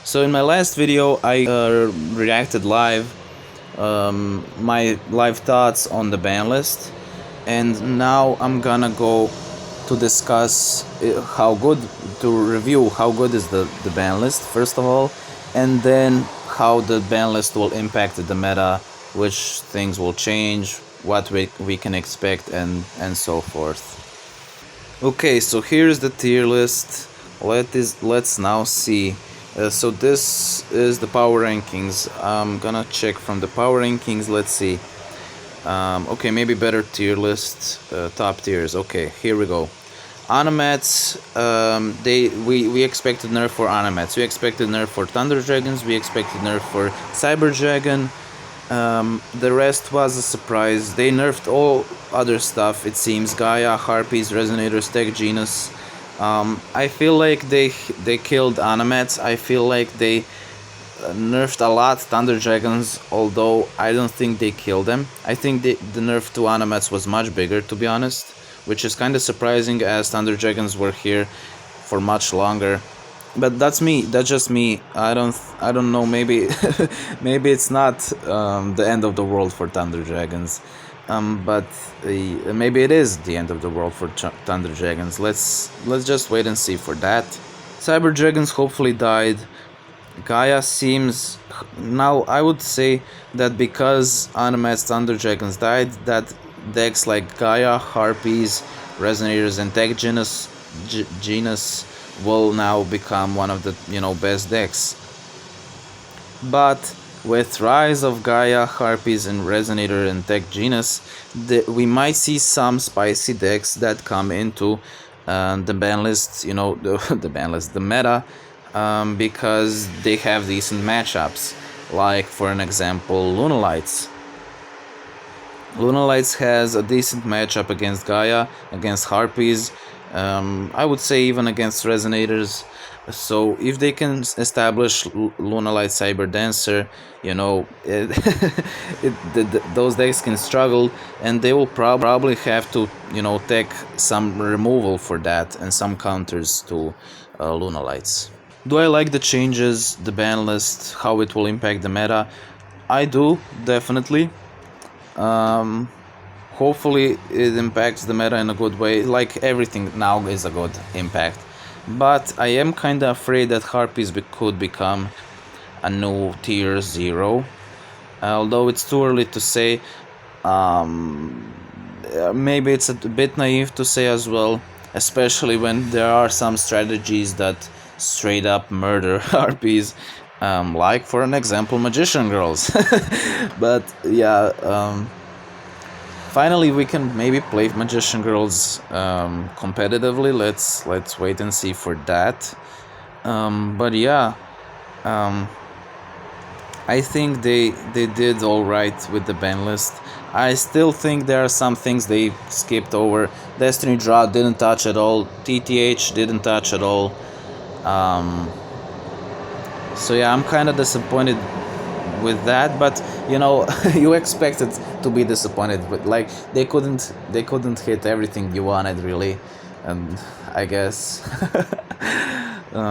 So in my last video I reacted live my live thoughts on the ban list, and now I'm gonna go to discuss how good, to review how good is the ban list first of all, and then how the ban list will impact the meta, which things will change, what we can expect, and so forth. Okay, so here's the tier list. Let's now see. So this is the power rankings. I'm gonna check from the power rankings. Let's see. Okay, maybe better tier list. Top tiers. Okay, here we go. Animats. We expected nerf for Animats. We expected nerf for Thunder Dragons. We expected nerf for Cyber Dragon. The rest was a surprise. They nerfed all other stuff, it seems. Gaia, Harpies, Resonators, Tech Genus. I feel like they killed Animats. I feel like they nerfed a lot Thunder Dragons, although I don't think they killed them. I think the nerf to Animats was much bigger, to be honest, which is kind of surprising as Thunder Dragons were here for much longer. But that's me. That's just me. I don't know. Maybe maybe it's not the end of the world for Thunder Dragons. But maybe it is the end of the world for Thunder Dragons. Let's just wait and see for that. Cyber Dragons hopefully died. Gaia seems now. I would say that because Animat's Thunder Dragons died, that decks like Gaia, Harpies, Resonators, and Tech Genus will now become one of the best decks. But with rise of Gaia, Harpies, and Resonator and Tech Genus, we might see some spicy decks that come into the ban list, the ban list, the meta, because they have decent matchups. Like for an example, Lunalights. Lunalights has a decent matchup against Gaia, against Harpies, I would say even against Resonators. So if they can establish Lunalight Cyber Dancer, those decks can struggle, and they will probably have to take some removal for that and some counters to Lunalights. Do I like the changes, the ban list, how it will impact the meta? I do, definitely. Hopefully it impacts the meta in a good way. Like everything now is a good impact, but I am kinda afraid that Harpies could become a new tier 0, although it's too early to say. Maybe it's a bit naive to say as well, especially when there are some strategies that straight up murder Harpies, like for an example Magician Girls. But yeah, finally we can maybe play Magician Girls competitively. Let's wait and see for that. But yeah, I think they did all right with the ban list. I still think there are some things they skipped over. Destiny Draw didn't touch at all. TTH didn't touch at all. So yeah, I'm kind of disappointed with that, but you expected to be disappointed, but like they couldn't hit everything you wanted, really, and I guess.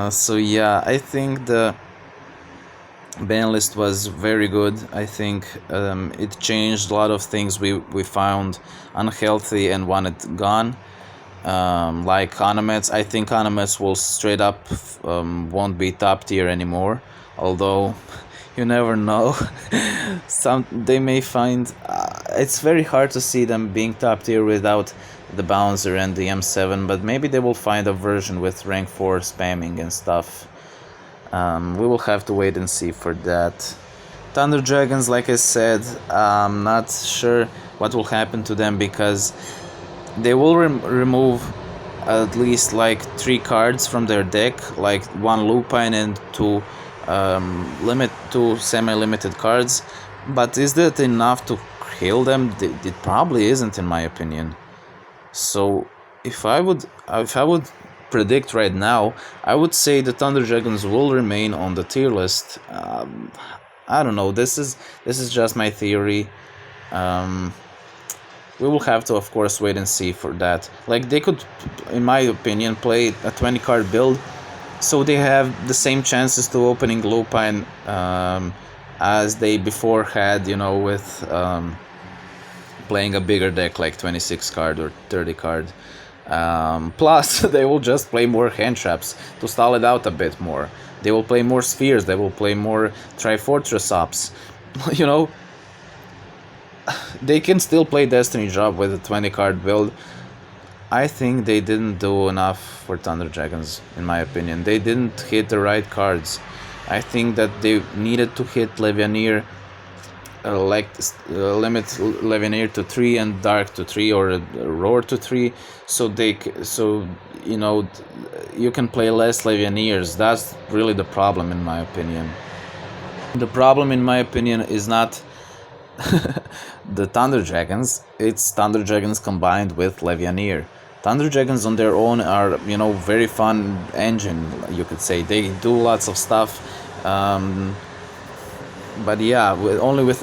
So yeah, I think the ban list was very good. I think it changed a lot of things we found unhealthy and wanted gone. Like Animats, I think Animats will straight up won't be top tier anymore, although you never know. They may find it's very hard to see them being top tier without the Bouncer and the M7, but maybe they will find a version with rank 4 spamming and stuff. We will have to wait and see for that. Thunder Dragons, like I said, I'm not sure what will happen to them, because they will remove at least like 3 cards from their deck, like 1 Lupine and 2 semi-limited cards. But is that enough to kill them? It probably isn't, in my opinion. So if I would predict right now, I would say the Thunder Dragons will remain on the tier list. I don't know. This is just my theory. We will have to, of course, wait and see for that. Like, they could, in my opinion, play a 20 card build so they have the same chances to opening lupine as they before had, with playing a bigger deck like 26 card or 30 card. Plus, they will just play more hand traps to stall it out a bit more. They will play more spheres, they will play more Trifortress ops. They can still play Destiny Job with a 20 card build. I think they didn't do enough for Thunder Dragons, in my opinion. They didn't hit the right cards. I think that they needed to hit Levianeer, limit Levianeer to 3 and Dark to 3, or Roar to 3, so you can play less Levianeers. That's really the problem, in my opinion. The problem, in my opinion, is not the Thunder Dragons, it's Thunder Dragons combined with Levianeer. Thunder Dragons on their own are, very fun engine, you could say. They do lots of stuff, but yeah,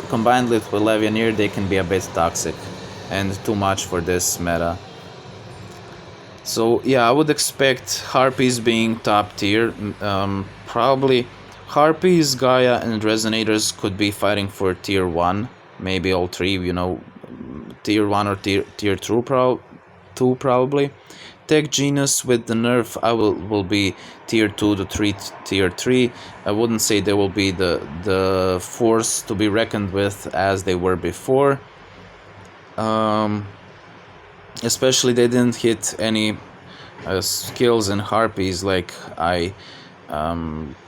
combined with Levianeer, they can be a bit toxic and too much for this meta. So yeah, I would expect Harpies being top tier. Probably Harpies, Gaia, and Resonators could be fighting for tier 1. Maybe all three, tier 1 or tier 2 probably. Tech Genius with the nerf will be tier 2 to tier 3. I wouldn't say they will be the force to be reckoned with as they were before. Especially they didn't hit any skills in Harpies like I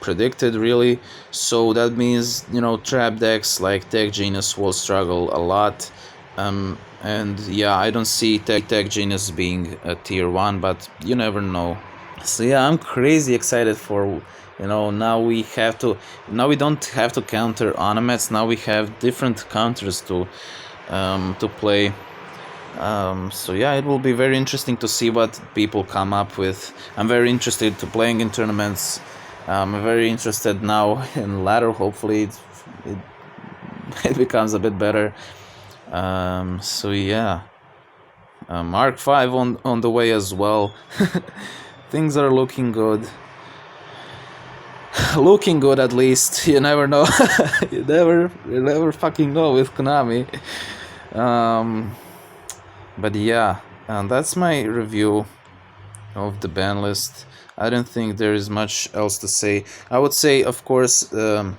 predicted, really. So that means, trap decks like Tech Genius will struggle a lot. And yeah, I don't see Tech Genius being a tier 1, but you never know. So yeah, I'm crazy excited for, now we don't have to counter Onomets. Now we have different counters to play. So yeah, it will be very interesting to see what people come up with. I'm very interested to playing in tournaments. I'm very interested now in ladder. Hopefully it becomes a bit better. So yeah, Mark 5 on the way as well. Things are looking good. Looking good, at least. You never know. you never fucking know with Konami. But yeah, that's my review of the ban list. I don't think there is much else to say. I would say, of course, the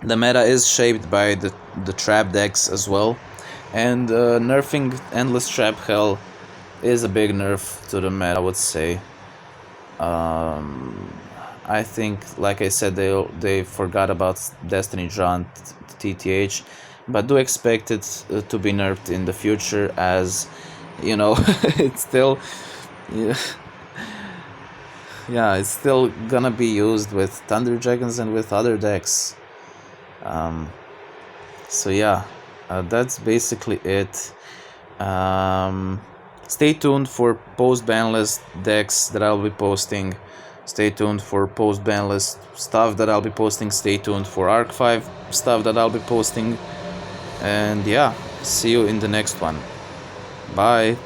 meta is shaped by the trap decks as well, and nerfing Endless Trap Hell is a big nerf to the meta, I would say. I think, like I said, they forgot about Destiny John TTH, but do expect it to be nerfed in the future, as it's still it's still gonna be used with Thunder Dragons and with other decks. So yeah, that's basically it. Stay tuned for post-ban list decks that I'll be posting. Stay tuned for post-ban list stuff that I'll be posting. Stay tuned for Arc 5 stuff that I'll be posting. And yeah, see you in the next one. Bye.